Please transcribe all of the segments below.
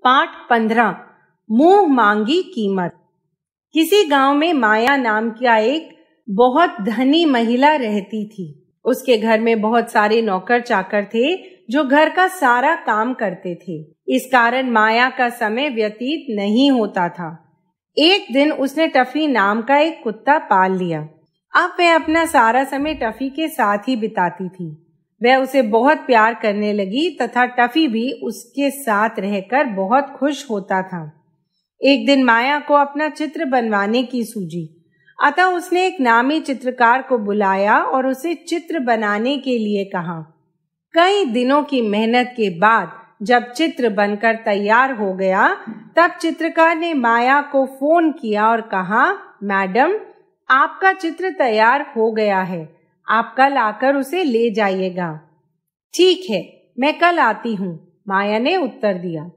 पाठ 15 मुंह मांगी कीमत। किसी गांव में माया नाम का एक बहुत धनी महिला रहती थी। उसके घर में बहुत सारे नौकर चाकर थे जो घर का सारा काम करते थे। इस कारण माया का समय व्यतीत नहीं होता था। एक दिन उसने टफी नाम का एक कुत्ता पाल लिया। अब वह अपना सारा समय टफी के साथ ही बिताती थी। वह उसे बहुत प्यार करने लगी तथा टफी भी उसके साथ रहकर बहुत खुश होता था। एक दिन माया को अपना चित्र बनवाने की सूझी, अतः उसने एक नामी चित्रकार को बुलाया और उसे चित्र बनाने के लिए कहा। कई दिनों की मेहनत के बाद जब चित्र बनकर तैयार हो गया, तब चित्रकार ने माया को फोन किया और कहा, मैडम, आपका चित्र तैयार हो गया है, आप कल आकर उसे ले जाइएगा। ठीक है, मैं कल आती हूँ, माया ने उत्तर दिया।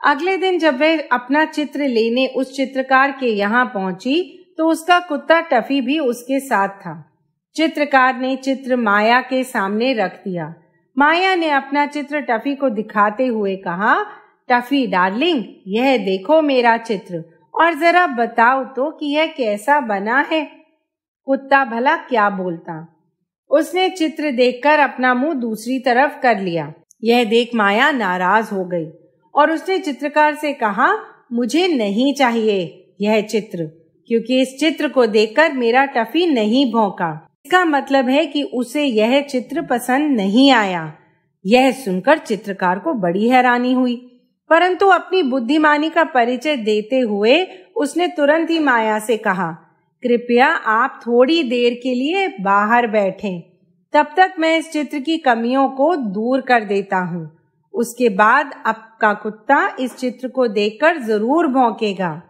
अगले दिन जब वह अपना चित्र लेने उस चित्रकार के यहाँ पहुंची, तो उसका कुत्ता टफी भी उसके साथ था। चित्रकार ने चित्र माया के सामने रख दिया। माया ने अपना चित्र टफी को दिखाते हुए कहा, टफी डार्लिंग, यह देखो मेरा चित्र, और जरा बताओ तो कि यह कैसा बना है। कुत्ता भला क्या बोलता। उसने चित्र देखकर अपना मुंह दूसरी तरफ कर लिया। यह देख माया नाराज हो गई और उसने चित्रकार से कहा, मुझे नहीं चाहिए यह चित्र, क्योंकि इस चित्र को देखकर मेरा टफी नहीं भौंका। इसका मतलब है कि उसे यह चित्र पसंद नहीं आया। यह सुनकर चित्रकार को बड़ी हैरानी हुई, परंतु अपनी बुद्धिमानी का परिचय देते हुए उसने तुरंत ही माया से कहा, कृपया आप थोड़ी देर के लिए बाहर बैठें, तब तक मैं इस चित्र की कमियों को दूर कर देता हूँ। उसके बाद आपका कुत्ता इस चित्र को देखकर जरूर भौंकेगा।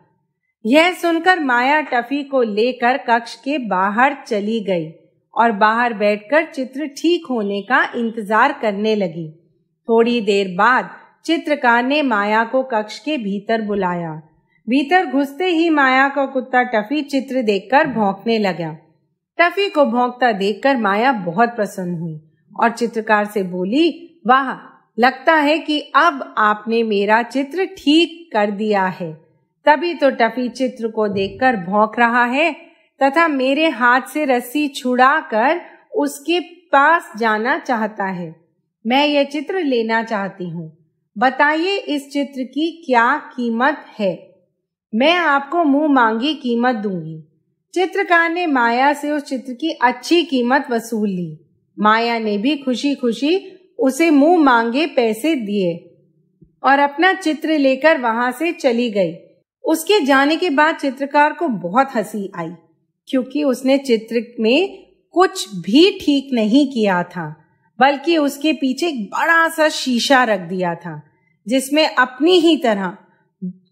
यह सुनकर माया टफी को लेकर कक्ष के बाहर चली गई और बाहर बैठकर चित्र ठीक होने का इंतजार करने लगी। थोड़ी देर बाद चित्रकार ने माया को कक्ष के भीतर बुलाया। भीतर घुसते ही माया का कुत्ता टफी चित्र देखकर भौंकने लगा। टफी को भौंकता देखकर माया बहुत प्रसन्न हुई और चित्रकार से बोली, वाह, लगता है कि अब आपने मेरा चित्र ठीक कर दिया है। तभी तो टफी चित्र को देखकर भौंक रहा है तथा मेरे हाथ से रस्सी छुड़ाकर उसके पास जाना चाहता है। मैं यह चित्र लेना चाहती हूँ। बताइए इस चित्र की क्या कीमत है? मैं आपको मुंह मांगी कीमत दूंगी। चित्रकार ने माया से उस चित्र की अच्छी कीमत वसूल ली। माया ने भी खुशी खुशी उसे मुंह मांगे पैसे दिए और अपना चित्र लेकर वहां से चली गई। उसके जाने के बाद चित्रकार को बहुत हंसी आई, क्योंकि उसने चित्र में कुछ भी ठीक नहीं किया था, बल्कि उसके पीछे एक बड़ा सा शीशा रख दिया था, जिसमें अपनी ही तरह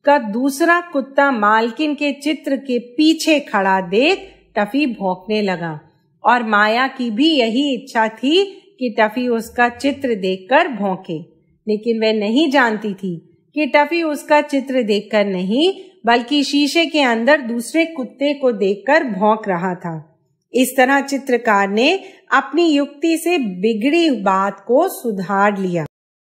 का दूसरा कुत्ता मालकिन के चित्र के पीछे खड़ा देख टफी भौंकने लगा। और माया की भी यही इच्छा थी कि टफी उसका चित्र देखकर भौंके, लेकिन वह नहीं जानती थी कि टफी उसका चित्र देखकर नहीं, बल्कि शीशे के अंदर दूसरे कुत्ते को देखकर भौंक रहा था। इस तरह चित्रकार ने अपनी युक्ति से बिगड़ी बात को सुधार लिया।